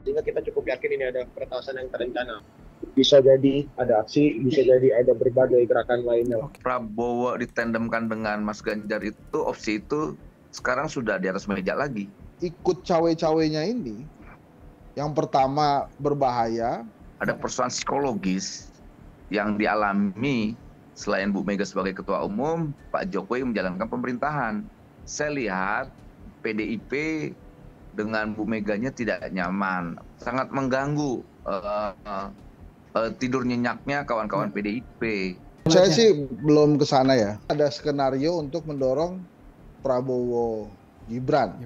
Sehingga kita cukup yakin ini ada peretasan yang terencana. Bisa jadi ada aksi, bisa jadi ada berbagai gerakan lainnya. Prabowo ditandemkan dengan Mas Ganjar itu, opsi itu sekarang sudah di atas meja lagi. Ikut cawe-cawenya ini, yang pertama berbahaya. Ada persoalan psikologis yang dialami selain Bu Mega sebagai Ketua Umum, Pak Jokowi menjalankan pemerintahan. Saya lihat PDIP dengan Bu Meganya tidak nyaman, sangat mengganggu tidur nyenyaknya kawan-kawan PDIP. Saya sih belum ke sana ya. Ada skenario untuk mendorong Prabowo Gibran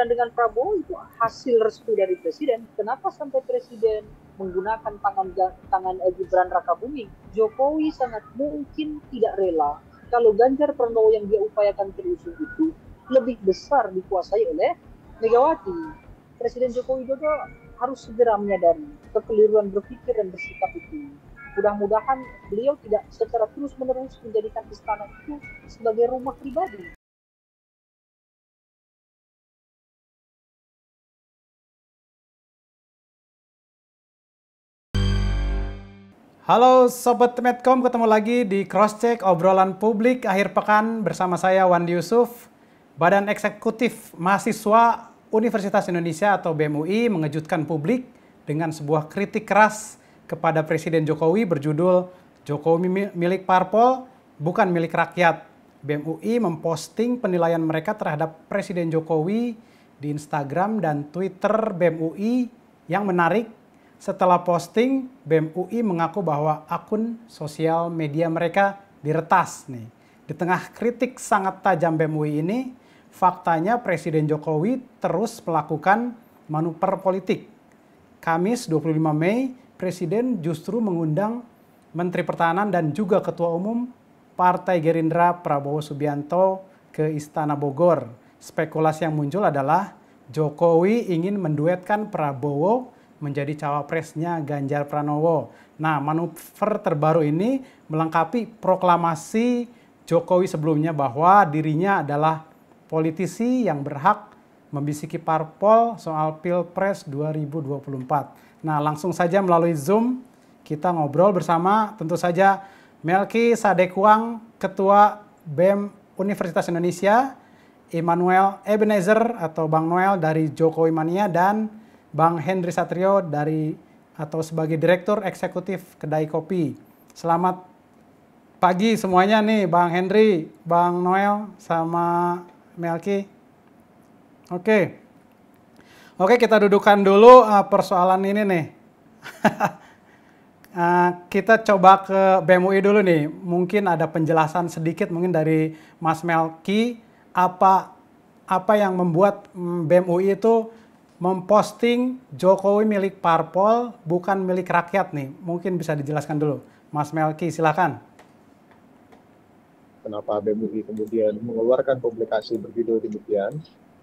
dengan Prabowo itu hasil restu dari presiden. Kenapa sampai presiden menggunakan tangan Gibran Rakabuming? Jokowi sangat mungkin tidak rela kalau Ganjar Pranowo yang dia upayakan terusung itu lebih besar dikuasai oleh Megawati. Presiden Joko Widodo harus segera menyadari kekeliruan berpikir dan bersikap itu. Mudah-mudahan beliau tidak secara terus-menerus menjadikan istana itu sebagai rumah pribadi. Halo Sobat Medcom, ketemu lagi di Crosscheck obrolan publik akhir pekan bersama saya Wandi Yusuf. Badan Eksekutif Mahasiswa Universitas Indonesia atau BEM UI mengejutkan publik dengan sebuah kritik keras kepada Presiden Jokowi berjudul Jokowi milik parpol, bukan milik rakyat. BEM UI memposting penilaian mereka terhadap Presiden Jokowi di Instagram dan Twitter BEM UI. Yang menarik, setelah posting, BEM UI mengaku bahwa akun sosial media mereka diretas nih. Di tengah kritik sangat tajam BEM UI ini, faktanya Presiden Jokowi terus melakukan manuver politik. Kamis 25 Mei, Presiden justru mengundang Menteri Pertahanan dan juga Ketua Umum Partai Gerindra Prabowo Subianto ke Istana Bogor. Spekulasi yang muncul adalah Jokowi ingin menduetkan Prabowo menjadi cawapresnya Ganjar Pranowo. Nah, manuver terbaru ini melengkapi proklamasi Jokowi sebelumnya bahwa dirinya adalah politisi yang berhak membisiki parpol soal Pilpres 2024. Nah, langsung saja melalui Zoom kita ngobrol bersama tentu saja Melki Sadekuang, Ketua BEM Universitas Indonesia, Immanuel Ebenezer atau Bang Noel dari Jokowi Mania, dan Bang Henry Satrio dari atau sebagai Direktur Eksekutif Kedai Kopi. Selamat pagi semuanya nih, Bang Henry, Bang Noel, sama Melki. Oke, kita dudukan dulu persoalan ini nih. Kita coba ke BEM UI dulu nih. Mungkin ada penjelasan sedikit mungkin dari Mas Melki, apa yang membuat BEM UI itu memposting Jokowi milik parpol, bukan milik rakyat nih. Mungkin bisa dijelaskan dulu. Mas Melki, silakan. Kenapa BEM UI kemudian mengeluarkan publikasi berjudul demikian,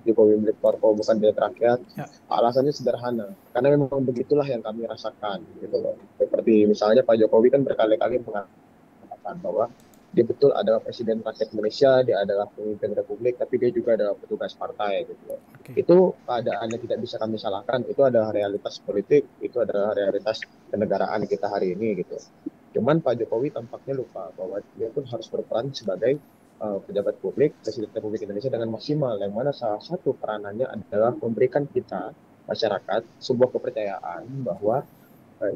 Jokowi milik parpol bukan milik rakyat? Ya. Alasannya sederhana, karena memang begitulah yang kami rasakan, gitu loh. Seperti misalnya Pak Jokowi kan berkali-kali mengatakan bahwa dia betul adalah Presiden Rakyat Indonesia, dia adalah pemimpin Republik, tapi dia juga adalah petugas partai, gitu loh. Okay. Itu keadaannya tidak bisa kami salahkan, itu adalah realitas politik, itu adalah realitas kenegaraan kita hari ini, gitu. Cuman Pak Jokowi tampaknya lupa bahwa dia pun harus berperan sebagai pejabat publik, Presiden Republik Indonesia dengan maksimal, yang mana salah satu peranannya adalah memberikan kita, masyarakat, sebuah kepercayaan bahwa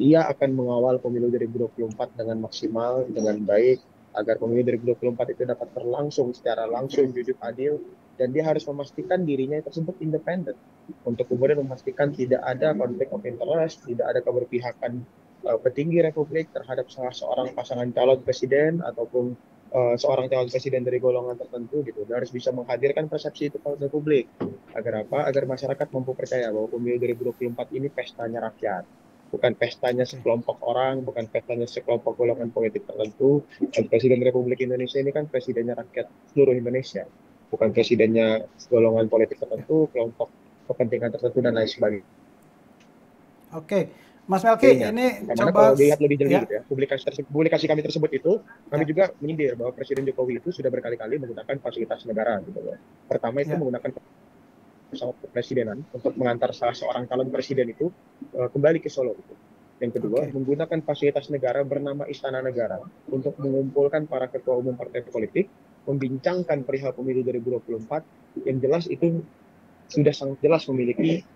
ia akan mengawal pemilu 2024 dengan maksimal, dengan baik, agar pemilu 2024 itu dapat berlangsung secara langsung, jujur, adil, dan dia harus memastikan dirinya tersebut independen, untuk kemudian memastikan tidak ada konflik of interest, tidak ada keberpihakan petinggi Republik terhadap salah seorang pasangan calon presiden ataupun seorang calon presiden dari golongan tertentu, gitu. Dia harus bisa menghadirkan persepsi itu pada publik. Agar apa? Agar masyarakat mampu percaya bahwa pemilu 2024 ini pestanya rakyat. Bukan pestanya sekelompok orang, bukan pestanya sekelompok golongan politik tertentu. Dan Presiden Republik Indonesia ini kan presidennya rakyat seluruh Indonesia. Bukan presidennya golongan politik tertentu, kelompok kepentingan tertentu, dan lain sebagainya. Oke. Mas Melki, ini karena coba kalau dilihat lebih jeli, gitu ya, publikasi kami tersebut itu, kami juga menyindir bahwa Presiden Jokowi itu sudah berkali-kali menggunakan fasilitas negara, gitu loh. Pertama itu menggunakan pesawat kepresidenan untuk mengantar salah seorang calon presiden itu kembali ke Solo. Yang kedua, menggunakan fasilitas negara bernama Istana Negara untuk mengumpulkan para ketua umum partai politik, membincangkan perihal pemilu 2024 yang jelas itu sudah sangat jelas memiliki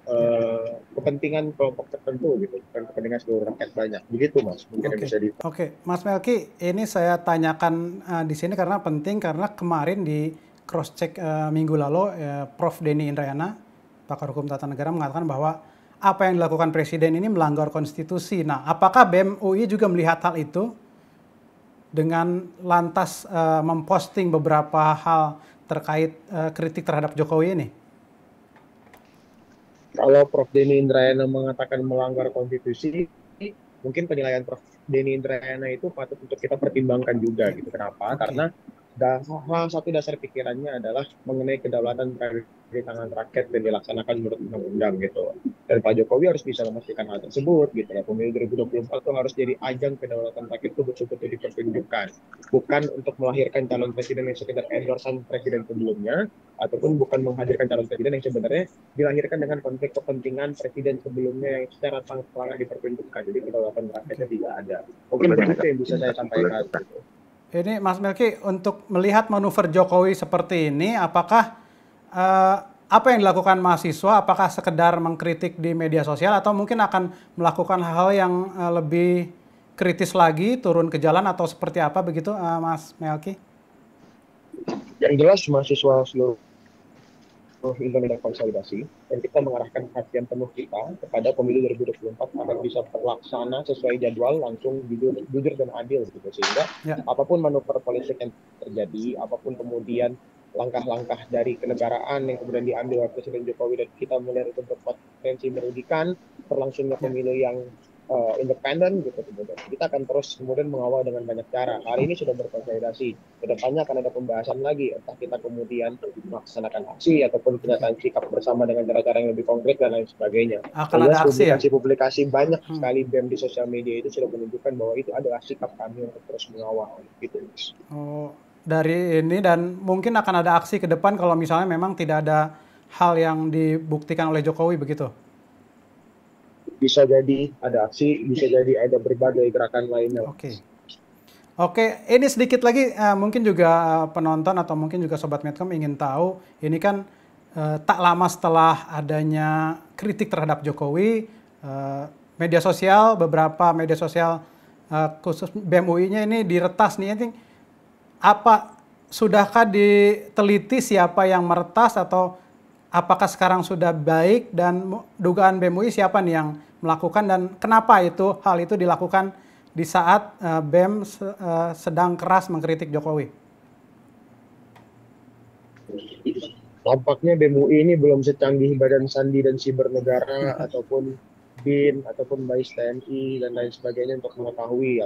kepentingan kelompok tertentu gitu, dan kepentingan seluruh rakyat banyak. Begitu Mas, mungkin yang bisa Oke, Mas Melki, ini saya tanyakan di sini karena penting, karena kemarin di cross check minggu lalu Prof Denny Indrayana, pakar hukum tata negara, mengatakan bahwa apa yang dilakukan presiden ini melanggar konstitusi. Nah, apakah BEM UI juga melihat hal itu dengan lantas memposting beberapa hal terkait kritik terhadap Jokowi ini? Kalau Prof Denny Indrayana mengatakan melanggar konstitusi, mungkin penilaian Prof Denny Indrayana itu patut untuk kita pertimbangkan juga gitu. Kenapa? Karena salah satu dasar pikirannya adalah mengenai kedaulatan di tangan rakyat dan dilaksanakan menurut undang-undang gitu. Dan Pak Jokowi harus bisa memastikan hal tersebut gitu. Pemilu 2024 itu harus jadi ajang kedaulatan rakyat itu betul-betul dipertunjukkan. Bukan untuk melahirkan calon presiden yang sekedar endorsan presiden sebelumnya, ataupun bukan menghadirkan calon presiden yang sebenarnya dilahirkan dengan konflik kepentingan presiden sebelumnya yang secara terang-terangan dipertunjukkan. Jadi kedaulatan rakyatnya tidak ada. Mungkin begitu yang bisa saya sampaikan. Gitu. Ini Mas Melki, untuk melihat manuver Jokowi seperti ini, apakah apa yang dilakukan mahasiswa, apakah sekedar mengkritik di media sosial atau mungkin akan melakukan hal yang lebih kritis lagi, turun ke jalan atau seperti apa begitu, Mas Melki? Yang jelas mahasiswa seluruh Indonesia konsolidasi, dan kita mengarahkan perhatian penuh kita kepada pemilu 2024 agar bisa terlaksana sesuai jadwal, langsung jujur dan adil gitu, sehingga apapun manuver politik yang terjadi, apapun kemudian langkah-langkah dari kenegaraan yang kemudian diambil oleh Presiden Jokowi dan kita melihat itu berpotensi merugikan berlangsungnya pemilu yang independen gitu, kemudian kita akan terus kemudian mengawal dengan banyak cara. Hari ini sudah berkonsolidasi, kedepannya akan ada pembahasan lagi, entah kita kemudian melaksanakan aksi ataupun pernyataan sikap bersama dengan cara-cara yang lebih konkret dan lain sebagainya. Akan ada aksi, publikasi banyak sekali BEM di sosial media itu sudah menunjukkan bahwa itu adalah sikap kami untuk terus mengawal gitu. Dari ini, dan mungkin akan ada aksi ke depan kalau misalnya memang tidak ada hal yang dibuktikan oleh Jokowi begitu. Bisa jadi ada aksi, bisa jadi ada berbagai gerakan lainnya. Oke, ini sedikit lagi mungkin juga penonton atau mungkin juga Sobat Medcom ingin tahu, ini kan tak lama setelah adanya kritik terhadap Jokowi, media sosial, beberapa media sosial khusus BEM UI-nya ini diretas nih. Apa, sudahkah diteliti siapa yang meretas atau apakah sekarang sudah baik, dan dugaan BEM UI siapa nih yang melakukan dan kenapa hal itu dilakukan di saat BEM sedang keras mengkritik Jokowi? Tampaknya BEM UI ini belum secanggih Badan Sandi dan Siber Negara ataupun BIN ataupun BAIS TNI dan lain sebagainya untuk mengetahui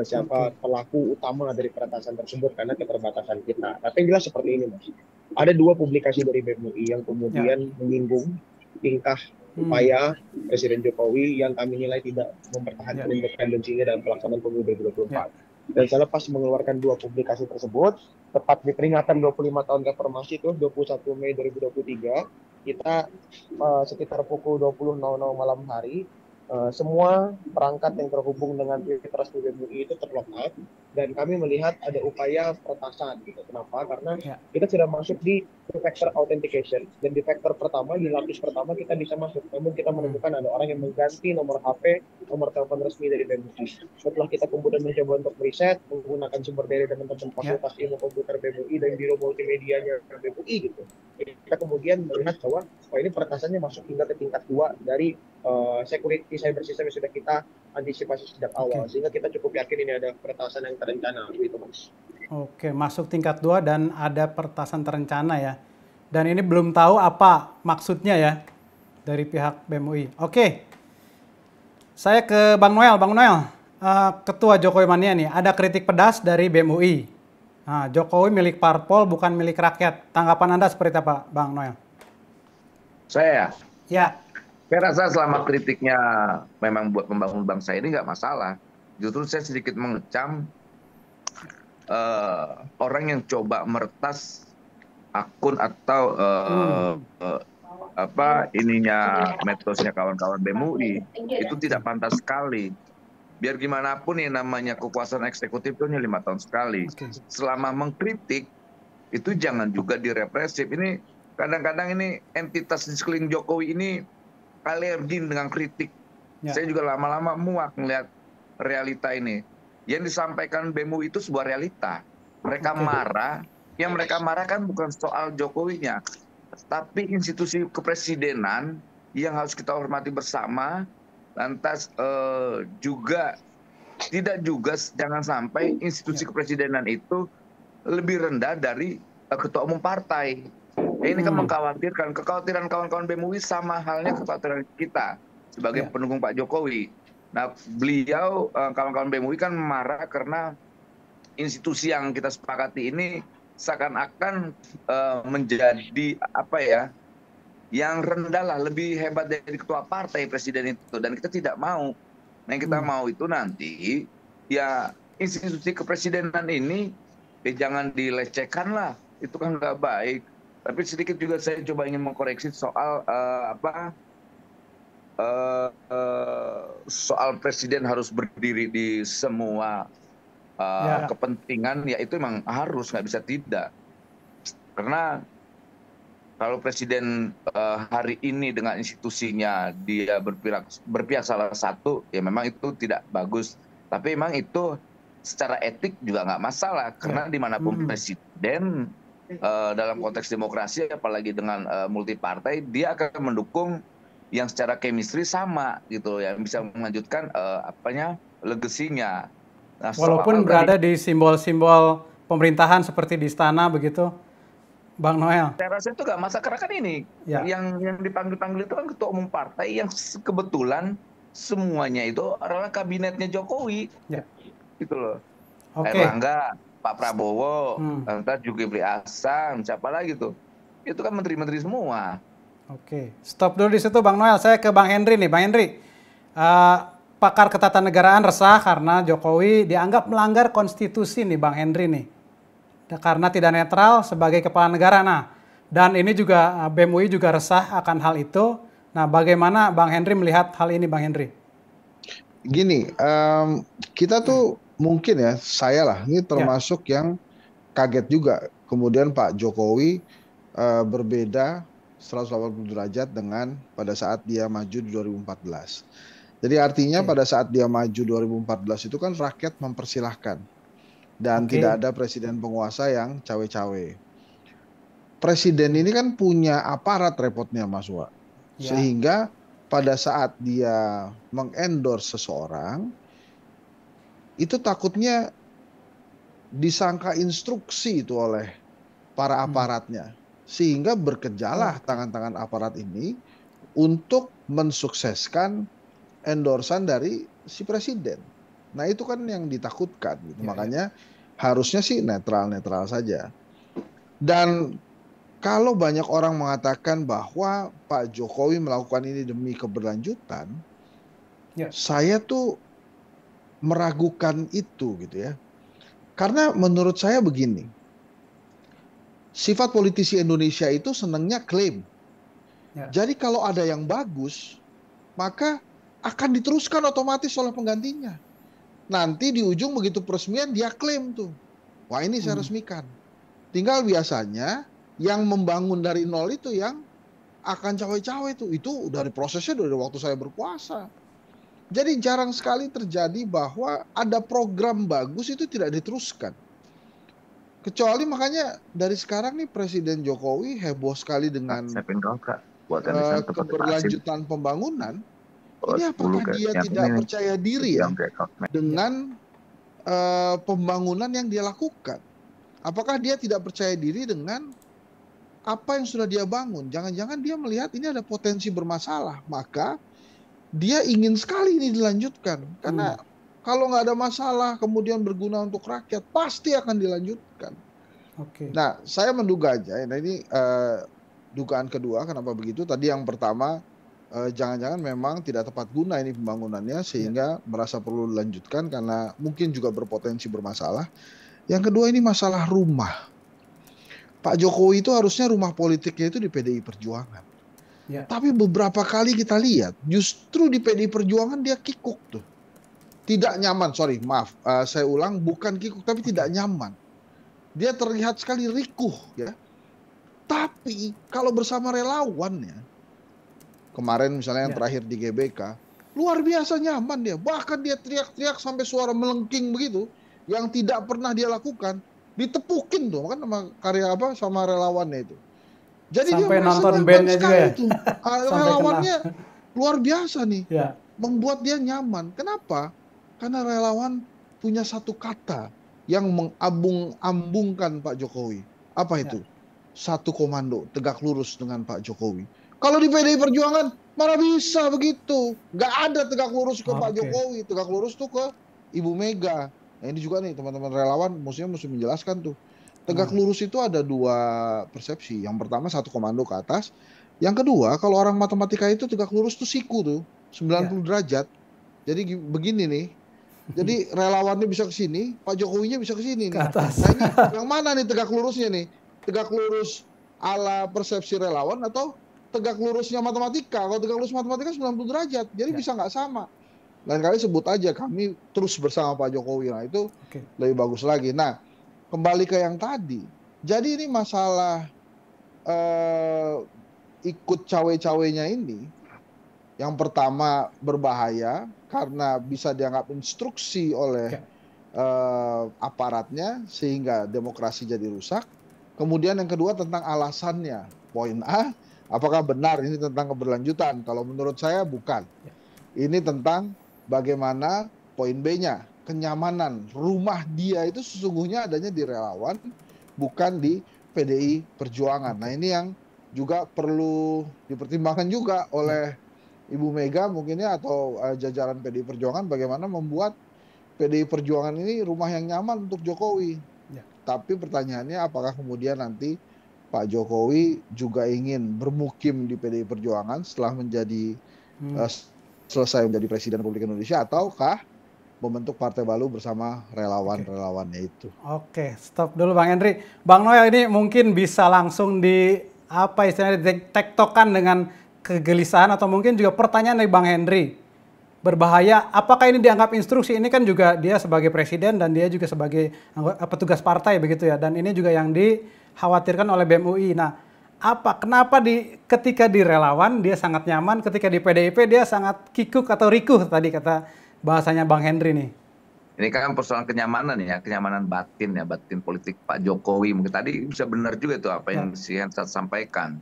siapa pelaku utama dari peretasan tersebut karena keterbatasan kita. Tapi yang jelas seperti ini, Mas. Ada dua publikasi dari BEM UI yang kemudian menyinggung tingkah upaya Presiden Jokowi yang kami nilai tidak mempertahankan independensinya dalam pelaksanaan pemilu 2024. Dan selepas mengeluarkan dua publikasi tersebut, tepat di peringatan 25 tahun reformasi itu 21 Mei 2023, kita sekitar pukul 20.00 malam hari, semua perangkat yang terhubung dengan Twitteras BEM UI itu terlock out, dan kami melihat ada upaya peretasan gitu. Kenapa? Karena kita sudah masuk di factor authentication, dan di factor pertama, di lapis pertama kita bisa masuk, namun kita menemukan ada orang yang mengganti nomor HP, nomor telepon resmi dari BEM UI. Setelah kita kemudian mencoba untuk riset menggunakan sumber dari teman-teman fakultas ilmu komputer BEM UI dan biro multimedianya BEM UI gitu, kita kemudian melihat bahwa ini peretasannya masuk hingga ke tingkat 2 dari security cyber system yang sudah kita antisipasi sejak awal, sehingga kita cukup yakin ini ada peretasan yang terencana gitu, Mas. Oke, masuk tingkat 2 dan ada peretasan terencana ya. Dan ini belum tahu apa maksudnya ya dari pihak BEM UI. Oke, saya ke Bang Noel. Bang Noel, Ketua Jokowi Mania nih, ada kritik pedas dari BEM UI. Nah, Jokowi milik parpol bukan milik rakyat. Tanggapan Anda seperti apa, Bang Noel? Saya rasa selama kritiknya memang buat membangun bangsa ini nggak masalah. Justru saya sedikit mengecam orang yang coba meretas akun atau ininya metodenya kawan-kawan BEM UI itu tidak pantas sekali. Biar gimana pun yang namanya kekuasaan eksekutif itu hanya 5 tahun sekali. Selama mengkritik itu jangan juga direpresif. Ini kadang-kadang ini entitas di sekeliling Jokowi ini alergi dengan kritik. Saya juga lama-lama muak melihat realita ini. Yang disampaikan BEM UI itu sebuah realita. Mereka marah, yang mereka marah kan bukan soal Jokowinya, tapi institusi kepresidenan yang harus kita hormati bersama. Lantas juga jangan sampai institusi kepresidenan itu lebih rendah dari ketua umum partai. Ini kan kekhawatiran kawan-kawan BEM UI sama halnya kekhawatiran kita sebagai pendukung Pak Jokowi. Nah, beliau kawan-kawan BEM UI kan marah karena institusi yang kita sepakati ini seakan-akan menjadi yang rendah lah, lebih hebat dari ketua partai presiden itu, dan kita tidak mau. Nah, yang kita mau itu nanti ya institusi kepresidenan ini jangan dilecehkan lah, itu kan nggak baik. Tapi sedikit juga saya coba ingin mengkoreksi soal soal presiden harus berdiri di semua kepentingan, ya itu memang harus, nggak bisa tidak. Karena kalau presiden hari ini dengan institusinya dia berpihak salah satu, ya memang itu tidak bagus. Tapi memang itu secara etik juga nggak masalah, karena dimanapun presiden dalam konteks demokrasi, apalagi dengan multi partai, dia akan mendukung yang secara chemistry sama gitu, yang bisa melanjutkan legasinya. Nah, walaupun berada di simbol-simbol pemerintahan seperti di istana begitu, Bang Noel. Saya rasa itu nggak masalah, karena kan ini yang dipanggil-panggil itu kan ketua umum partai yang kebetulan semuanya itu adalah kabinetnya Jokowi, gitu loh. Erlangga, Pak Prabowo, entah Zulkifli Hasan, siapa lagi tuh? Itu kan menteri-menteri semua. Stop dulu di situ, Bang Noel. Saya ke Bang Henry nih, Bang Henry. Pakar ketatanegaraan resah karena Jokowi dianggap melanggar konstitusi nih, Bang Henry nih. Karena tidak netral sebagai kepala negara. Nah, dan ini juga BEM UI juga resah akan hal itu. Nah, bagaimana Bang Henry melihat hal ini, Bang Henry? Gini, kita tuh mungkin ya, saya lah, ini termasuk yang kaget juga. Kemudian Pak Jokowi berbeda 180 derajat dengan pada saat dia maju di 2014. Jadi artinya pada saat dia maju 2014 itu kan rakyat mempersilahkan. Dan tidak ada presiden penguasa yang cawe-cawe. Presiden ini kan punya aparat repotnya, Mas Wak. Sehingga pada saat dia mengendorse seseorang, itu takutnya disangka instruksi itu oleh para aparatnya. Sehingga bekerjalah tangan-tangan aparat ini untuk mensukseskan endorsan dari si presiden. Nah, itu kan yang ditakutkan gitu. Makanya harusnya sih netral-netral saja. Dan kalau banyak orang mengatakan bahwa Pak Jokowi melakukan ini demi keberlanjutan, saya tuh meragukan itu gitu ya. Karena menurut saya begini, sifat politisi Indonesia itu senangnya klaim. Jadi kalau ada yang bagus, maka akan diteruskan otomatis oleh penggantinya. Nanti di ujung begitu peresmian dia klaim tuh, wah ini saya resmikan. Tinggal biasanya yang membangun dari nol itu yang akan cawe-cawe tuh, itu dari prosesnya dari waktu saya berkuasa. Jadi jarang sekali terjadi bahwa ada program bagus itu tidak diteruskan. Kecuali makanya dari sekarang nih Presiden Jokowi heboh sekali dengan keberlanjutan pembangunan. Ini apakah dia tidak percaya diri ya dengan pembangunan yang dia lakukan? Apakah dia tidak percaya diri dengan apa yang sudah dia bangun? Jangan-jangan dia melihat ini ada potensi bermasalah, maka dia ingin sekali ini dilanjutkan. Karena kalau nggak ada masalah, kemudian berguna untuk rakyat, pasti akan dilanjutkan. Nah, saya menduga aja, nah ini dugaan kedua, kenapa begitu? Tadi yang pertama, jangan-jangan memang tidak tepat guna ini pembangunannya sehingga merasa perlu dilanjutkan karena mungkin juga berpotensi bermasalah. Yang kedua ini masalah rumah. Pak Jokowi itu harusnya rumah politiknya itu di PDI Perjuangan. Ya. Tapi beberapa kali kita lihat justru di PDI Perjuangan dia kikuk tuh. Tidak nyaman, saya ulang, bukan kikuk tapi tidak nyaman. Dia terlihat sekali rikuh ya. Tapi kalau bersama relawannya, kemarin misalnya yang terakhir di GBK, luar biasa nyaman dia. Bahkan dia teriak-teriak sampai suara melengking begitu, yang tidak pernah dia lakukan, ditepukin tuh kan sama relawannya itu. Jadi sampai dia merasa nonton nyaman bandnya juga sekali ya. tuh. Relawannya luar biasa nih, Ya. membuat dia nyaman. Kenapa? Karena relawan punya satu kata yang mengambung-ambungkan Pak Jokowi. Apa itu? Satu komando, tegak lurus dengan Pak Jokowi. Kalau di PDI Perjuangan, mana bisa begitu? Nggak ada tegak lurus ke Pak Jokowi. Tegak lurus tuh ke Ibu Mega. Nah ini juga nih teman-teman relawan mesti menjelaskan tuh. Tegak lurus itu ada dua persepsi. Yang pertama satu komando ke atas. Yang kedua, kalau orang matematika itu tegak lurus tuh siku tuh, 90 derajat. Jadi begini nih. Jadi relawannya bisa ke sini, Pak Jokowinya bisa ke sini nih. Nah ini yang mana nih tegak lurusnya nih? Tegak lurus ala persepsi relawan atau tegak lurusnya matematika? Kalau tegak lurus matematika 90 derajat. Jadi bisa nggak sama. Lain kali sebut aja kami terus bersama Pak Jokowi. Nah itu lebih bagus lagi. Nah kembali ke yang tadi. Jadi ini masalah ikut cawe-cawenya ini. Yang pertama berbahaya karena bisa dianggap instruksi oleh aparatnya sehingga demokrasi jadi rusak. Kemudian yang kedua tentang alasannya. Poin A, apakah benar ini tentang keberlanjutan? Kalau menurut saya bukan. Ini tentang bagaimana poin B-nya, kenyamanan. Rumah dia itu sesungguhnya adanya di relawan, bukan di PDI Perjuangan. Nah ini yang juga perlu dipertimbangkan juga oleh Ibu Mega mungkinnya atau jajaran PDI Perjuangan bagaimana membuat PDI Perjuangan ini rumah yang nyaman untuk Jokowi. Tapi pertanyaannya apakah kemudian nanti Pak Jokowi juga ingin bermukim di PDI Perjuangan setelah menjadi selesai menjadi Presiden Republik Indonesia ataukah membentuk partai baru bersama relawan-relawannya itu. Oke, stop dulu Bang Henry. Bang Noel ini mungkin bisa langsung tektokan dengan kegelisahan atau mungkin juga pertanyaan dari Bang Henry. Berbahaya, apakah ini dianggap instruksi? Ini kan juga dia sebagai presiden dan dia juga sebagai petugas partai begitu ya. Dan ini juga yang dikhawatirkan oleh BEM UI. Nah, kenapa ketika di relawan dia sangat nyaman, ketika di PDIP dia sangat kikuk atau rikuh tadi kata bahasanya Bang Henry nih. Ini kan persoalan kenyamanan ya, kenyamanan batin ya, batin politik Pak Jokowi. Mungkin tadi bisa benar juga itu apa yang si Hensat sampaikan.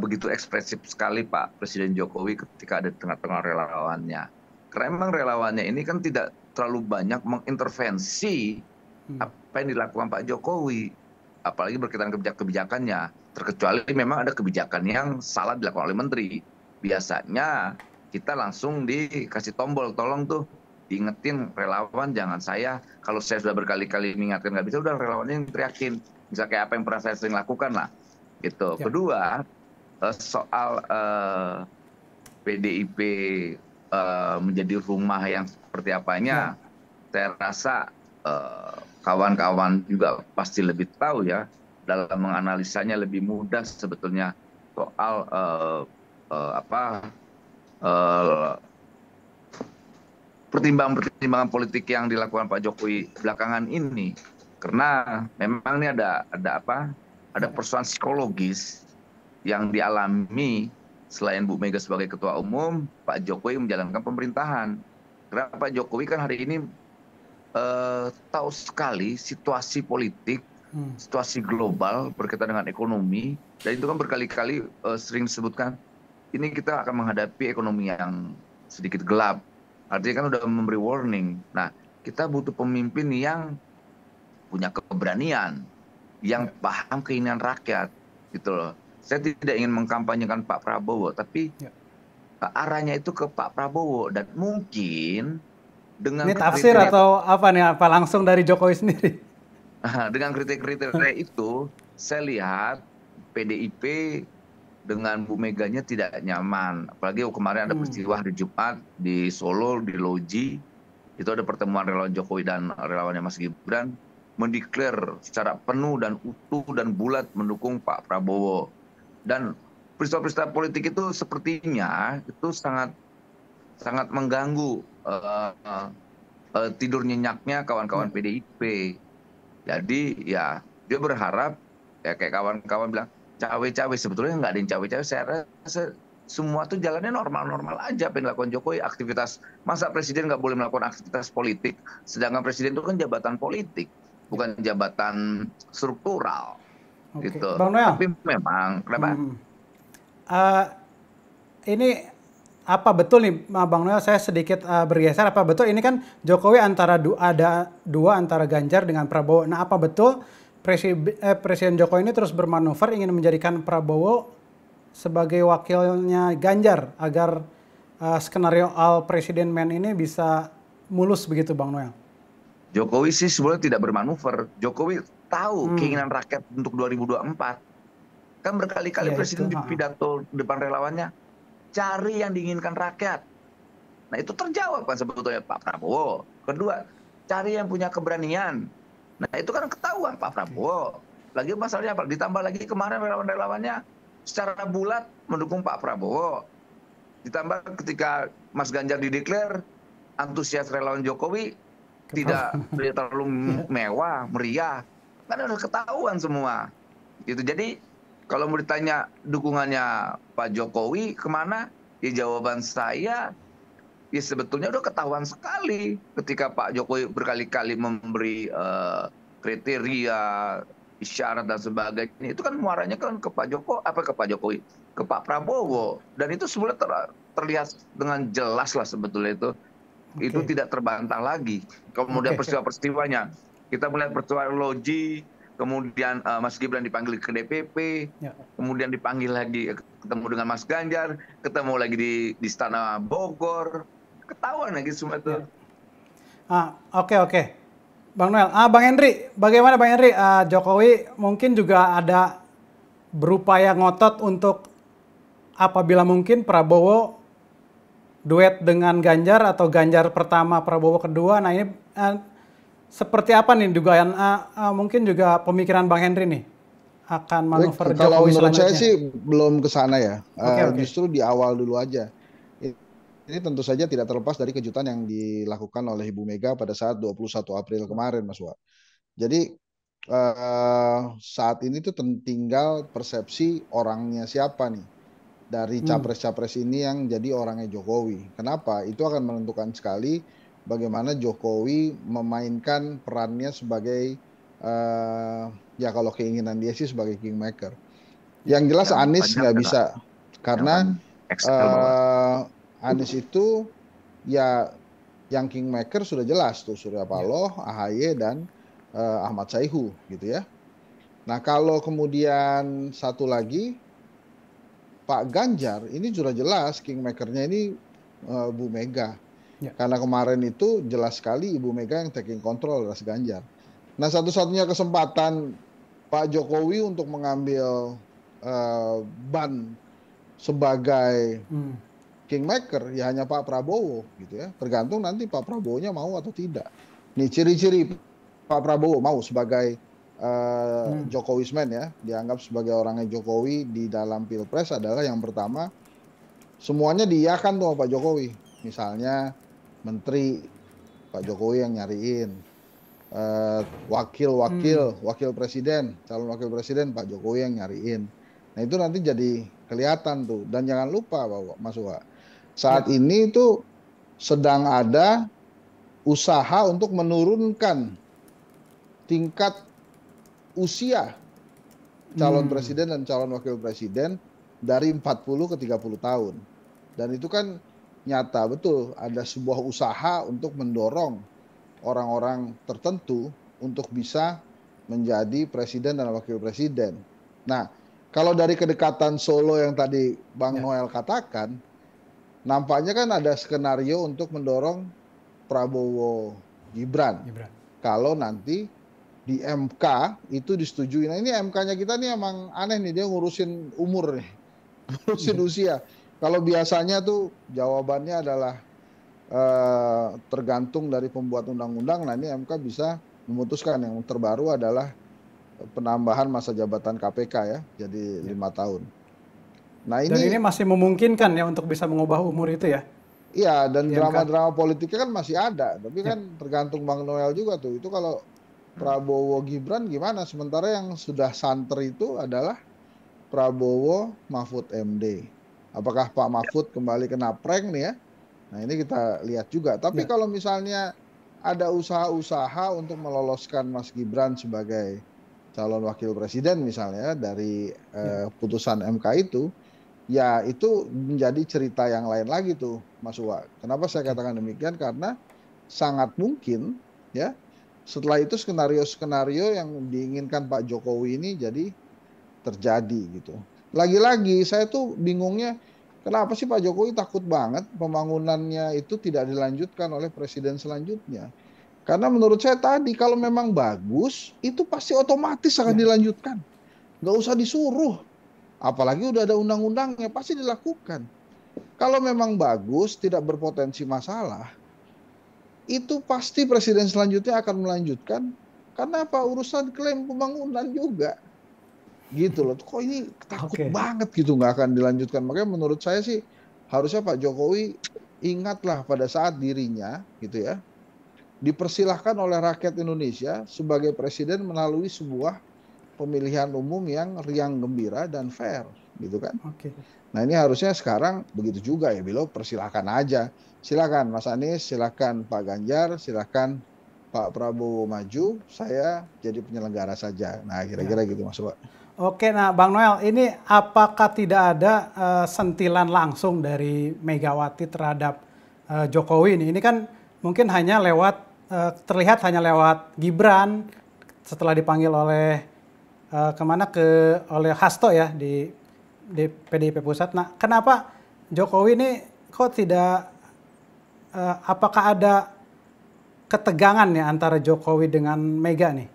Begitu ekspresif sekali Pak Presiden Jokowi ketika ada di tengah-tengah relawannya. Karena memang relawannya ini kan tidak terlalu banyak mengintervensi apa yang dilakukan Pak Jokowi. Apalagi berkaitan kebijakannya. Terkecuali memang ada kebijakan yang salah dilakukan oleh menteri. Biasanya kita langsung dikasih tombol, tolong tuh diingetin relawan, jangan saya. Kalau saya sudah berkali-kali mengingatkan nggak bisa, udah relawannya yang teriakin. Misalnya kayak apa yang pernah saya sering lakukan lah. Gitu. Kedua, soal PDIP menjadi rumah yang seperti apanya, saya rasa kawan-kawan juga pasti lebih tahu ya, dalam menganalisanya lebih mudah sebetulnya soal pertimbangan politik yang dilakukan Pak Jokowi belakangan ini. Karena memang ini ada persoalan psikologis yang dialami selain Bu Mega sebagai ketua umum, Pak Jokowi menjalankan pemerintahan. Karena Pak Jokowi kan hari ini tahu sekali situasi politik, situasi global berkaitan dengan ekonomi, dan itu kan berkali-kali sering disebutkan, ini kita akan menghadapi ekonomi yang sedikit gelap. Artinya kan udah memberi warning. Nah, kita butuh pemimpin yang punya keberanian, yang paham keinginan rakyat, gitu loh. Saya tidak ingin mengkampanyekan Pak Prabowo, tapi arahnya itu ke Pak Prabowo, dan mungkin dengan ini tafsir atau apa nih? Apa langsung dari Jokowi sendiri? Dengan kriteria itu, saya lihat PDIP dengan Bu Meganya tidak nyaman. Apalagi kemarin ada peristiwa hari Jumat di Solo, di Loji, itu ada pertemuan relawan Jokowi dan relawannya Mas Gibran, mendeklar secara penuh dan utuh dan bulat mendukung Pak Prabowo. Dan peristiwa-peristiwa politik itu sepertinya itu sangat sangat mengganggu tidur nyenyaknya kawan-kawan PDIP. Jadi ya dia berharap ya kayak kawan-kawan bilang cawe-cawe, sebetulnya nggak ada yang cawe-cawe. Saya rasa semua tuh jalannya normal-normal aja apa yang dilakukan Jokowi. Aktivitas, masa presiden nggak boleh melakukan aktivitas politik, sedangkan presiden itu kan jabatan politik, bukan jabatan struktural. Oke. Gitu. Bang Noel. Tapi memang kenapa? Ini apa betul nih Bang Noel, saya sedikit bergeser, apa betul ini kan Jokowi ada dua antara Ganjar dengan Prabowo. Nah, apa betul Presiden Jokowi ini terus bermanuver ingin menjadikan Prabowo sebagai wakilnya Ganjar agar skenario all Presiden Man ini bisa mulus begitu Bang Noel? Jokowi sih sebenarnya tidak bermanuver. Jokowi tahu keinginan rakyat untuk 2024. Kan berkali-kali Ya, presiden itu, di pidato depan relawannya, cari yang diinginkan rakyat. Nah itu terjawab kan sebetulnya Pak Prabowo. Kedua, cari yang punya keberanian. Nah itu kan ketahuan Pak Prabowo. Lagi masalahnya apa? Ditambah lagi kemarin relawan-relawannya secara bulat mendukung Pak Prabowo. Ditambah ketika Mas Ganjar dideklar, antusias relawan Jokowi tidak terlalu mewah, meriah. Kan udah ketahuan semua. Gitu. Jadi kalau mau ditanya dukungannya Pak Jokowi kemana? Ya jawaban saya, ya sebetulnya udah ketahuan sekali ketika Pak Jokowi berkali-kali memberi kriteria, isyarat dan sebagainya. Itu kan muaranya kan ke Pak Jokowi, ke Pak Prabowo. Dan itu sebenarnya terlihat dengan jelas lah sebetulnya itu. Itu tidak terbantah lagi. Kemudian peristiwa-peristiwanya, kita melihat peristiwa Loji, kemudian Mas Gibran dipanggil ke DPP, kemudian dipanggil lagi ketemu dengan Mas Ganjar, ketemu lagi di Istana Bogor, ketahuan lagi semua itu. Oke. Bang Noel, Bang Henry, bagaimana Bang Henry? Jokowi mungkin juga ada berupaya ngotot untuk apabila mungkin Prabowo duet dengan Ganjar atau Ganjar pertama, Prabowo kedua. Nah ini seperti apa nih dugaan? Mungkin juga pemikiran Bang Henry nih akan manuver Jokowi kalau menurut selanjutnya. saya sih belum ke sana ya. Oke. Justru di awal dulu aja. Ini tentu saja tidak terlepas dari kejutan yang dilakukan oleh Ibu Mega pada saat 21 April kemarin, Mas Wak. Jadi saat ini tuh tinggal persepsi orangnya siapa nih dari capres-capres ini yang jadi orangnya Jokowi. Kenapa? Itu akan menentukan sekali bagaimana Jokowi memainkan perannya sebagai ya kalau keinginan dia sih sebagai kingmaker. Yang jelas Anies nggak bisa karena Anies itu ya yang kingmaker sudah jelas tuh Surya Paloh, AHY dan Ahmad Saihu gitu ya. Nah kalau kemudian satu lagi Pak Ganjar ini sudah jelas kingmakernya ini Bu Mega. Karena kemarin itu jelas sekali Ibu Mega yang taking control atas Ganjar. Nah satu-satunya kesempatan Pak Jokowi untuk mengambil ban sebagai kingmaker ya hanya Pak Prabowo gitu ya. Tergantung nanti Pak Prabowo-nya mau atau tidak. Nih ciri-ciri Pak Prabowo mau sebagai Jokowisman ya, dianggap sebagai orangnya Jokowi di dalam Pilpres adalah yang pertama semuanya diiyakan tuh Pak Jokowi. Misalnya menteri Pak Jokowi yang nyariin, wakil presiden, calon wakil presiden Pak Jokowi yang nyariin. Nah itu nanti jadi kelihatan tuh. Dan jangan lupa Mas Wak, saat ini tuh sedang ada usaha untuk menurunkan tingkat usia calon presiden dan calon wakil presiden dari 40 ke 30 tahun. Dan itu kan nyata betul ada sebuah usaha untuk mendorong orang-orang tertentu untuk bisa menjadi presiden dan wakil presiden. Nah, kalau dari kedekatan Solo yang tadi Bang Noel katakan, nampaknya kan ada skenario untuk mendorong Prabowo Gibran. Kalau nanti di MK itu disetujui. Nah ini MK-nya kita nih emang aneh nih, dia ngurusin umur nih, ngurusin usia. Kalau biasanya tuh jawabannya adalah tergantung dari pembuat undang-undang. Nah ini MK bisa memutuskan. Yang terbaru adalah penambahan masa jabatan KPK ya, jadi 5 tahun. Nah Dan ini masih memungkinkan ya untuk bisa mengubah umur itu ya? iya, dan Di MK. drama-drama politiknya kan masih ada, tapi Ya. kan tergantung Bang Noel juga tuh. Itu kalau Prabowo Gibran gimana? Sementara yang sudah santer itu adalah Prabowo Mahfud MD. Apakah Pak Mahfud kembali kena prank nih ya? Nah ini kita lihat juga. Tapi Ya. kalau misalnya ada usaha-usaha untuk meloloskan Mas Gibran sebagai calon wakil presiden misalnya dari putusan MK itu, ya itu menjadi cerita yang lain lagi tuh Mas Uwa. Kenapa saya katakan demikian? Karena sangat mungkin ya setelah itu skenario-skenario yang diinginkan Pak Jokowi ini jadi terjadi gitu. Lagi-lagi saya tuh bingungnya kenapa sih Pak Jokowi takut banget pembangunannya itu tidak dilanjutkan oleh presiden selanjutnya. Karena menurut saya tadi kalau memang bagus itu pasti otomatis akan dilanjutkan. Nggak usah disuruh. Apalagi udah ada undang-undangnya pasti dilakukan. Kalau memang bagus tidak berpotensi masalah itu pasti presiden selanjutnya akan melanjutkan. Karena apa? Urusan klaim pembangunan juga. Gitu loh, kok ini takut banget gitu nggak akan dilanjutkan. Makanya menurut saya sih harusnya Pak Jokowi ingatlah pada saat dirinya gitu ya dipersilahkan oleh rakyat Indonesia sebagai presiden melalui sebuah pemilihan umum yang riang gembira dan fair gitu kan. Nah ini harusnya sekarang begitu juga ya, beliau persilahkan aja. Silakan Mas Anies, silakan Pak Ganjar, silakan Pak Prabowo maju, saya jadi penyelenggara saja. Nah kira-kira gitu Mas Wak. Oke, nah Bang Noel, ini apakah tidak ada sentilan langsung dari Megawati terhadap Jokowi ini? Ini kan mungkin hanya lewat, terlihat hanya lewat Gibran setelah dipanggil oleh oleh Hasto ya di PDIP Pusat. Nah, kenapa Jokowi ini kok tidak, apakah ada ketegangan ya antara Jokowi dengan Mega nih?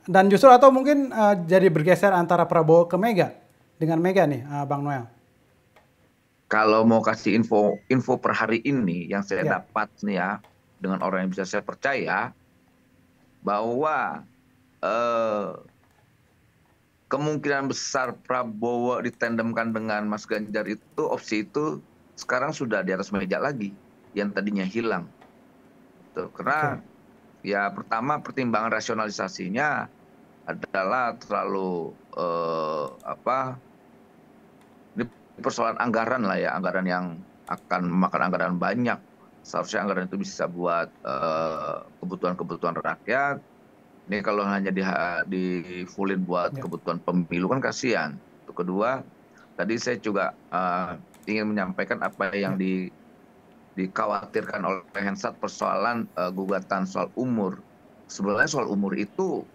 Dan justru atau mungkin jadi bergeser antara Prabowo ke Mega dengan Mega nih, Bang Noel? Kalau mau kasih info per hari ini yang saya dapat nih ya, dengan orang yang bisa saya percaya, bahwa kemungkinan besar Prabowo ditandemkan dengan Mas Ganjar itu, opsi itu sekarang sudah di atas meja lagi, yang tadinya hilang. Tuh, karena ya pertama pertimbangan rasionalisasinya adalah terlalu ini persoalan anggaran lah ya, anggaran yang akan memakan anggaran banyak. Seharusnya anggaran itu bisa buat kebutuhan-kebutuhan rakyat. Ini kalau hanya di fullin buat kebutuhan pemilu kan kasihan. Itu kedua, tadi saya juga ingin menyampaikan apa yang dikhawatirkan oleh Hensat persoalan gugatan soal umur. Sebenarnya soal umur itu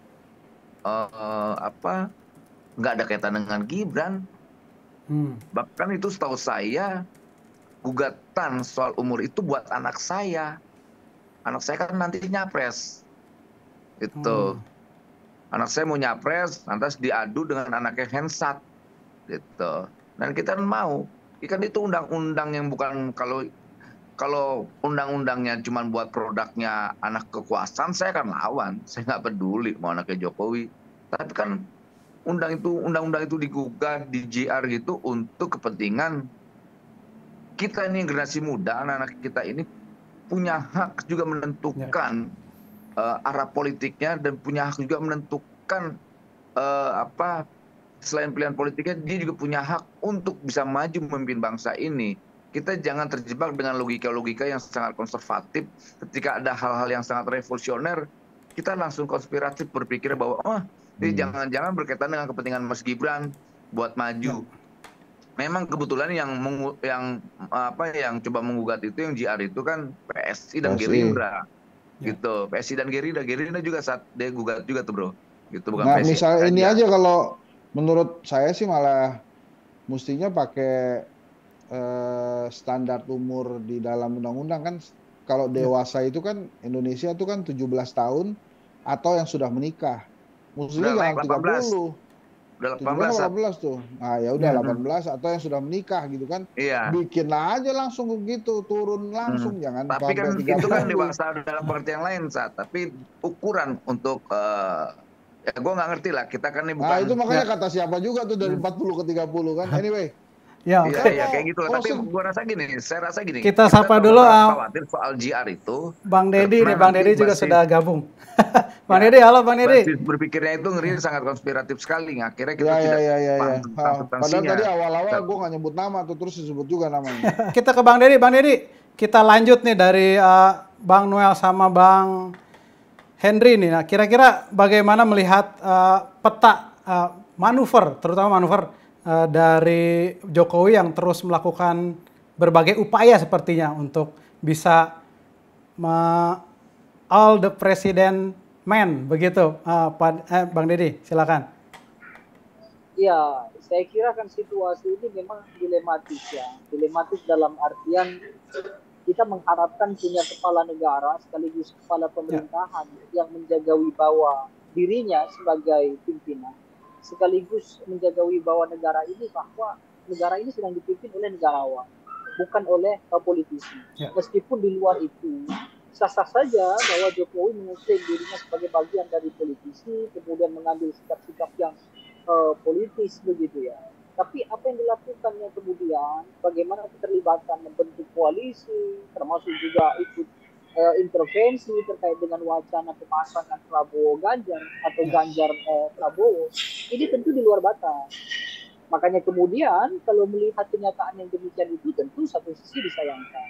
nggak ada kaitan dengan Gibran. Bahkan itu setahu saya gugatan soal umur itu buat anak saya. Anak saya kan nanti nyapres. Itu anak saya mau nyapres, lantas diadu dengan anaknya Hensat. Gitu. Dan kita mau, ikan itu undang-undang yang bukan, kalau undang-undangnya cuma buat produknya anak kekuasaan, saya akan lawan. Saya nggak peduli mau anaknya Jokowi. Tapi kan undang-undang itu digugat di JR gitu untuk kepentingan kita ini, generasi muda, anak-anak kita ini punya hak juga menentukan arah politiknya, dan punya hak juga menentukan selain pilihan politiknya, dia juga punya hak untuk bisa maju memimpin bangsa ini. Kita jangan terjebak dengan logika-logika yang sangat konservatif. Ketika ada hal-hal yang sangat revolusioner, kita langsung konspiratif berpikir bahwa ini jangan-jangan berkaitan dengan kepentingan Mas Gibran buat maju. Memang kebetulan yang coba menggugat itu, yang JR itu kan PSI dan Gerindra. Gitu. PSI dan Gerindra juga saat dia gugat juga tuh bro. Gitu, bukan nah PSI misalnya aja. Ini aja, kalau menurut saya sih malah mestinya pakai standar umur di dalam undang-undang kan. Kalau dewasa itu kan Indonesia itu kan 17 tahun atau yang sudah menikah. Mestinya jangan 30. Udah 18 tuh. Nah, ya udah 18 atau yang sudah menikah gitu kan. Iya. Bikin aja langsung begitu, turun langsung, jangan tapi kan 30. itu kan dewasa dalam pengertian lain, tapi ukuran untuk ya gue nggak ngerti lah, kita kan ini bukan. Nah, itu makanya kata siapa juga tuh dari 40 ke 30 kan. Anyway, Ya, Iya, oke. iya kayak gitu. Tapi Proses- saya rasa gini. Kita sapa kalau dulu, khawatir soal GR itu. Bang Dedi nih, karena Bang nanti Dedi juga basis- sudah gabung. Bang Ya, Dedi, halo Bang Dedi. Basis berpikirnya itu ngeri sangat konspiratif sekali. Akhirnya kita Ya, tidak ya. paham tentang Padahal substansinya. tadi awal-awal gue nggak nyebut nama tuh, terus disebut juga namanya. Kita ke Bang Dedi. Bang Dedi, kita lanjut nih dari Bang Noel sama Bang Henry nih. Nah, kira-kira bagaimana melihat peta manuver, terutama manuver dari Jokowi yang terus melakukan berbagai upaya sepertinya untuk bisa all the president man, begitu. Bang Dedi, silakan. Ya, saya kira kan situasi ini memang dilematis ya. Dilematis dalam artian kita mengharapkan punya kepala negara sekaligus kepala pemerintahan yang menjaga wibawa dirinya sebagai pimpinan, sekaligus menjaga wibawa negara ini bahwa negara ini sedang dipimpin oleh negarawan, bukan oleh politisi. Ya. Meskipun di luar itu sah-sah saja bahwa Jokowi mengklaim dirinya sebagai bagian dari politisi, kemudian mengambil sikap-sikap yang politis begitu ya. Tapi apa yang dilakukannya kemudian, bagaimana keterlibatan membentuk koalisi, termasuk juga ikut intervensi terkait dengan wacana pemasangan Prabowo Ganjar atau Ganjar Prabowo, ini tentu di luar batas. Makanya kemudian kalau melihat kenyataan yang demikian itu tentu satu sisi disayangkan.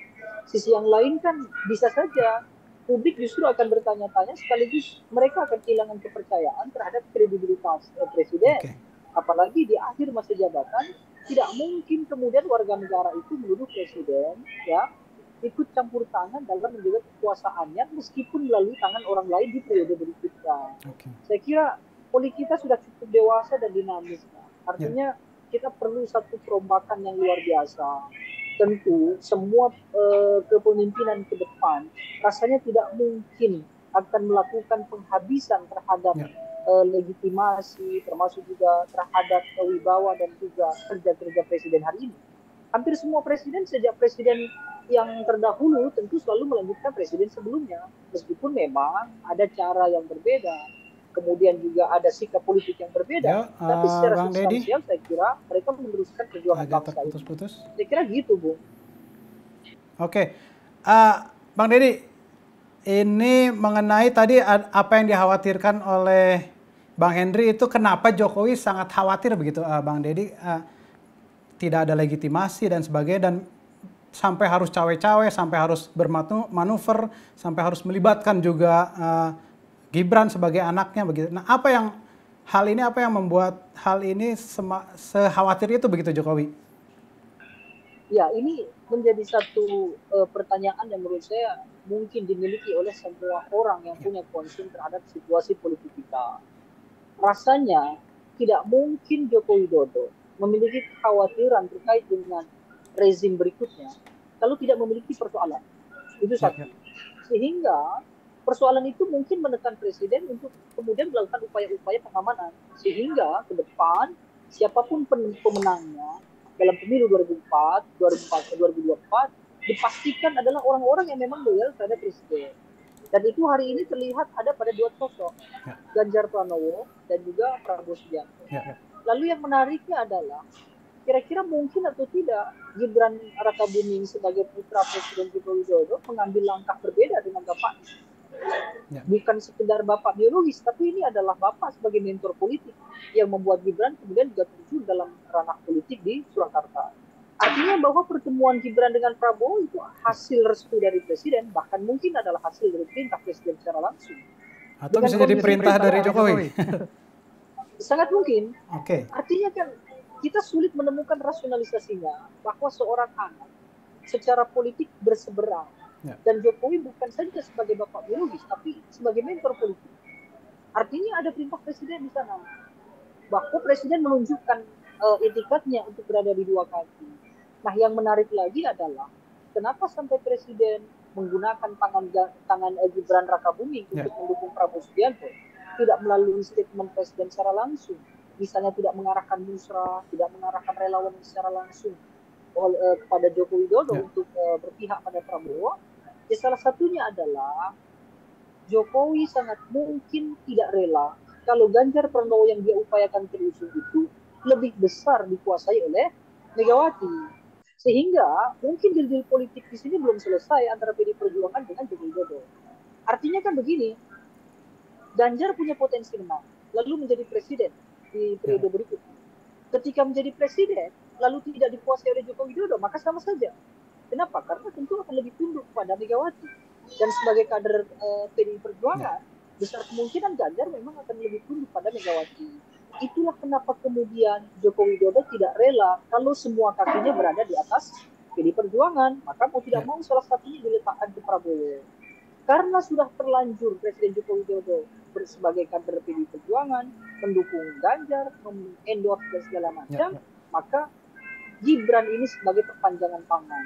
Sisi yang lain kan bisa saja publik justru akan bertanya-tanya sekaligus mereka akan kehilangan kepercayaan terhadap kredibilitas presiden. Okay. Apalagi di akhir masa jabatan tidak mungkin kemudian warga negara itu menuduh presiden ya ikut campur tangan dalam menjaga kekuasaannya meskipun melalui tangan orang lain di periode berikutnya. Okay. Saya kira politik kita sudah cukup dewasa dan dinamis. Artinya kita perlu satu perombakan yang luar biasa. Tentu semua kepemimpinan ke depan rasanya tidak mungkin akan melakukan penghabisan terhadap legitimasi, termasuk juga terhadap wibawa dan juga kerja-kerja presiden hari ini. Hampir semua presiden sejak presiden yang terdahulu tentu selalu melanjutkan presiden sebelumnya, meskipun memang ada cara yang berbeda, kemudian juga ada sikap politik yang berbeda. Tapi secara substansial saya kira mereka meneruskan perjuangan bangsa ini. Saya kira gitu, Bung. Oke, Bang Dedi, ini mengenai tadi apa yang dikhawatirkan oleh Bang Henry itu kenapa Jokowi sangat khawatir begitu, Bang Dedi, tidak ada legitimasi dan sebagainya dan sampai harus cawe-cawe, sampai harus bermanuver, sampai harus melibatkan juga Gibran sebagai anaknya begitu. Nah, apa yang membuat hal ini sekhawatir itu begitu Jokowi? Ya, ini menjadi satu pertanyaan yang menurut saya mungkin dimiliki oleh semua orang yang punya concern terhadap situasi politik kita. Rasanya tidak mungkin Joko Widodo memiliki kekhawatiran terkait dengan rezim berikutnya kalau tidak memiliki persoalan. Itu satu. Sehingga persoalan itu mungkin menekan presiden untuk kemudian melakukan upaya-upaya pengamanan. Sehingga ke depan siapapun pemenangnya dalam pemilu 2024 dipastikan adalah orang-orang yang memang loyal terhadap presiden. Dan itu hari ini terlihat ada pada dua sosok, Ganjar Pranowo dan juga Prabowo Subianto. Lalu yang menariknya adalah, kira-kira mungkin atau tidak Gibran Rakabuming sebagai putra Presiden Joko Widodo mengambil langkah berbeda dengan bapaknya. Bukan sekedar bapak biologis, tapi ini adalah bapak sebagai mentor politik yang membuat Gibran kemudian juga terjun dalam ranah politik di Surakarta. Artinya bahwa pertemuan Gibran dengan Prabowo itu hasil restu dari presiden, bahkan mungkin adalah hasil dari perintah presiden secara langsung. Atau bisa jadi perintah dari Jokowi. Sangat mungkin. Oke. Artinya kan kita sulit menemukan rasionalisasinya bahwa seorang anak secara politik berseberang. Dan Jokowi bukan saja sebagai bapak biologis, tapi sebagai mentor politik. Artinya ada perintah presiden di sana. Bahwa presiden menunjukkan etikatnya untuk berada di dua kaki. Nah, yang menarik lagi adalah kenapa sampai presiden menggunakan tangan Gibran Rakabuming untuk mendukung Prabowo Subianto, tidak melalui statement presiden secara langsung, misalnya tidak mengarahkan musrah, tidak mengarahkan relawan secara langsung kepada Joko Widodo untuk berpihak pada Prabowo. Ya, salah satunya adalah Jokowi sangat mungkin tidak rela kalau Ganjar Pranowo yang dia upayakan terusung itu lebih besar dikuasai oleh Megawati. Sehingga mungkin deal politik di sini belum selesai antara PDI Perjuangan dengan Joko Widodo. Artinya kan begini, Ganjar punya potensi menang, lalu menjadi presiden di periode berikutnya. Ketika menjadi presiden, lalu tidak dikuasai oleh Joko Widodo, maka sama saja. Kenapa? Karena tentu akan lebih tunduk pada Megawati. Dan sebagai kader PDI Perjuangan, besar kemungkinan Ganjar memang akan lebih tunduk pada Megawati. Itulah kenapa kemudian Joko Widodo tidak rela kalau semua kakinya berada di atas PDI Perjuangan, maka mau tidak mau salah satunya diletakkan ke Prabowo. Karena sudah terlanjur Presiden Joko Widodo sebagai kader PDI Perjuangan mendukung Ganjar, endorse dan segala macam, maka Gibran ini sebagai perpanjangan tangan.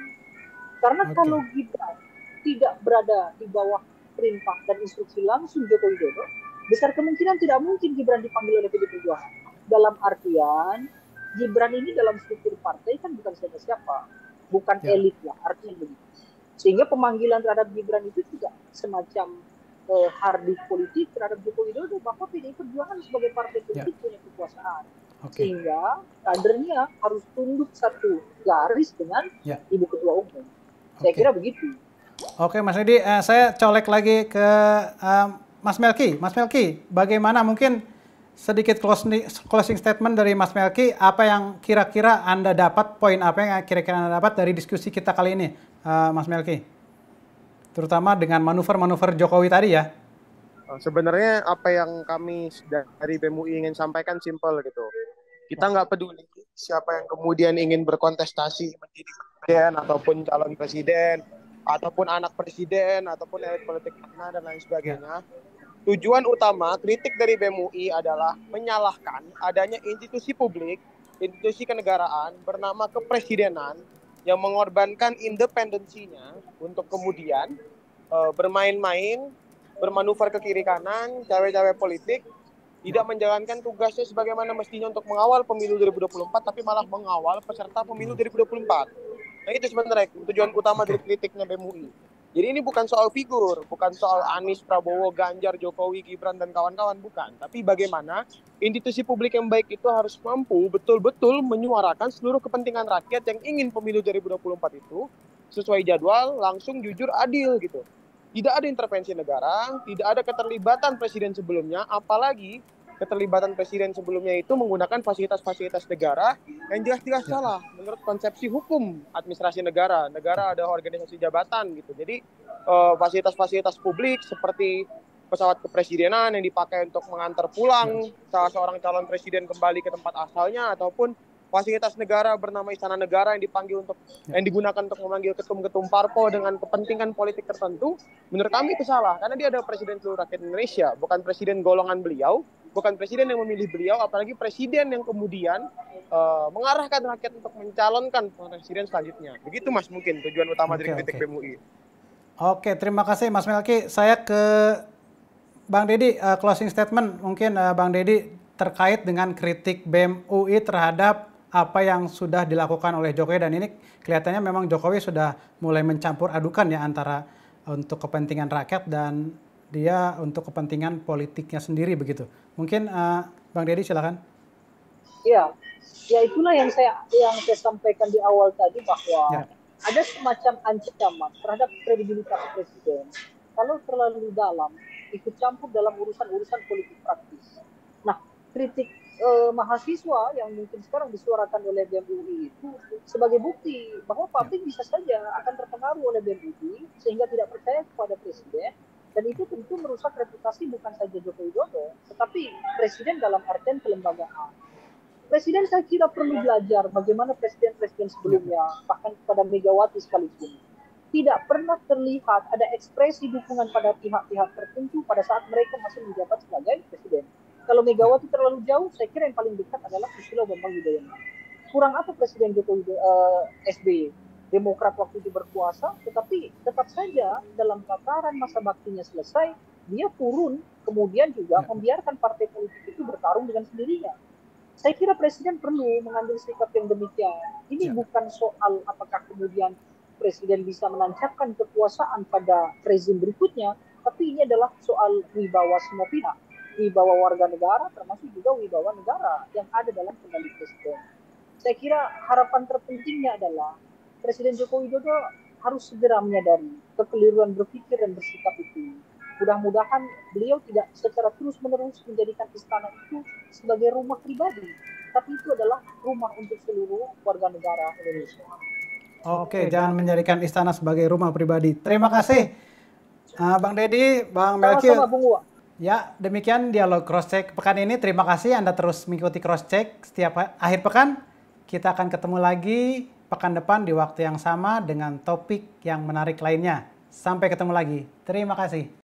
Karena kalau Gibran tidak berada di bawah perintah dan instruksi langsung Joko Widodo, besar kemungkinan tidak mungkin Gibran dipanggil oleh PDI Perjuangan. Dalam artian, Gibran ini dalam struktur partai kan bukan siapa-siapa, bukan elit lah, artinya begitu. Sehingga pemanggilan terhadap Gibran itu juga semacam hardik politik terhadap Joko Widodo, bahwa PDI Perjuangan sebagai partai politik punya kekuasaan. Sehingga kadernya harus tunduk satu garis dengan Ibu Ketua Umum. Saya kira begitu. Oke, Mas Edi, saya colek lagi ke Mas Melki. Mas Melki, bagaimana mungkin sedikit closing statement dari Mas Melki, apa yang kira-kira Anda dapat, poin apa yang kira-kira Anda dapat dari diskusi kita kali ini, Mas Melki? Terutama dengan manuver-manuver Jokowi tadi ya. Sebenarnya apa yang kami dari BEM UI ingin sampaikan simpel gitu. Kita nggak peduli siapa yang kemudian ingin berkontestasi menjadi presiden ataupun calon presiden, ataupun anak presiden, ataupun elit politik dan lain sebagainya. Tujuan utama kritik dari BEM UI adalah menyalahkan adanya institusi publik, institusi kenegaraan bernama kepresidenan yang mengorbankan independensinya untuk kemudian bermain-main, bermanuver ke kiri kanan, cawe-cawe politik, tidak menjalankan tugasnya sebagaimana mestinya untuk mengawal pemilu 2024, tapi malah mengawal peserta pemilu 2024. Nah itu sebenarnya tujuan utama dari kritiknya BEM UI. Jadi ini bukan soal figur, bukan soal Anies, Prabowo, Ganjar, Jokowi, Gibran, dan kawan-kawan, bukan. Tapi bagaimana institusi publik yang baik itu harus mampu betul-betul menyuarakan seluruh kepentingan rakyat yang ingin pemilu 2024 itu sesuai jadwal, langsung, jujur, adil gitu. Tidak ada intervensi negara, tidak ada keterlibatan presiden sebelumnya, apalagi keterlibatan presiden sebelumnya itu menggunakan fasilitas-fasilitas negara yang jelas-jelas salah menurut konsepsi hukum administrasi negara. Negara ada organisasi jabatan gitu. Jadi fasilitas-fasilitas publik seperti pesawat kepresidenan yang dipakai untuk mengantar pulang salah seorang calon presiden kembali ke tempat asalnya, ataupun fasilitas negara bernama Istana Negara yang digunakan untuk memanggil ketum-ketum parpol dengan kepentingan politik tertentu, menurut kami itu salah. Karena dia adalah presiden seluruh rakyat Indonesia, bukan presiden golongan beliau, bukan presiden yang memilih beliau, apalagi presiden yang kemudian mengarahkan rakyat untuk mencalonkan presiden selanjutnya. Begitu Mas mungkin tujuan utama dari kritik BEM UI. Oke, terima kasih Mas Melki. Saya ke Bang Dedi, closing statement mungkin Bang Dedi terkait dengan kritik BEM UI terhadap apa yang sudah dilakukan oleh Jokowi, dan ini kelihatannya memang Jokowi sudah mulai mencampur adukan ya antara untuk kepentingan rakyat dan dia untuk kepentingan politiknya sendiri begitu. Mungkin Bang Dedi silakan. Ya itulah yang saya sampaikan di awal tadi, bahwa ada semacam ancaman terhadap kredibilitas presiden kalau terlalu dalam ikut campur dalam urusan-urusan politik praktis. Nah, kritik mahasiswa yang mungkin sekarang disuarakan oleh BEM UI itu sebagai bukti bahwa publik bisa saja akan terpengaruh oleh BEM UI sehingga tidak percaya kepada presiden, dan itu tentu merusak reputasi bukan saja Joko Widodo tetapi presiden dalam artian kelembagaan. Presiden saya kira perlu belajar bagaimana presiden-presiden sebelumnya, bahkan kepada Megawati sekalipun, tidak pernah terlihat ada ekspresi dukungan pada pihak-pihak tertentu pada saat mereka masih menjabat sebagai presiden. Kalau Megawati terlalu jauh, saya kira yang paling dekat adalah Susilo Bambang Yudhoyono. Kurang apa Presiden Jokowi SBY? Demokrat waktu itu berkuasa, tetapi tetap saja dalam tataran masa baktinya selesai, dia turun, kemudian juga membiarkan partai politik itu bertarung dengan sendirinya. Saya kira Presiden perlu mengambil sikap yang demikian. Ini bukan soal apakah kemudian Presiden bisa menancapkan kekuasaan pada rezim berikutnya, tapi ini adalah soal wibawa semua pihak. Wibawa warga negara termasuk juga wibawa negara yang ada dalam kendali presiden. Saya kira harapan terpentingnya adalah Presiden Joko Widodo harus segera menyadari kekeliruan berpikir dan bersikap itu. Mudah-mudahan beliau tidak secara terus-menerus menjadikan istana itu sebagai rumah pribadi, tapi itu adalah rumah untuk seluruh warga negara Indonesia. Oke, jangan menjadikan istana sebagai rumah pribadi. Terima kasih, Bang Deddy, Bang Melki. Sama-sama, Bung Uwa. Ya, demikian dialog Crosscheck pekan ini. Terima kasih Anda terus mengikuti Crosscheck setiap akhir pekan. Kita akan ketemu lagi pekan depan di waktu yang sama dengan topik yang menarik lainnya. Sampai ketemu lagi. Terima kasih.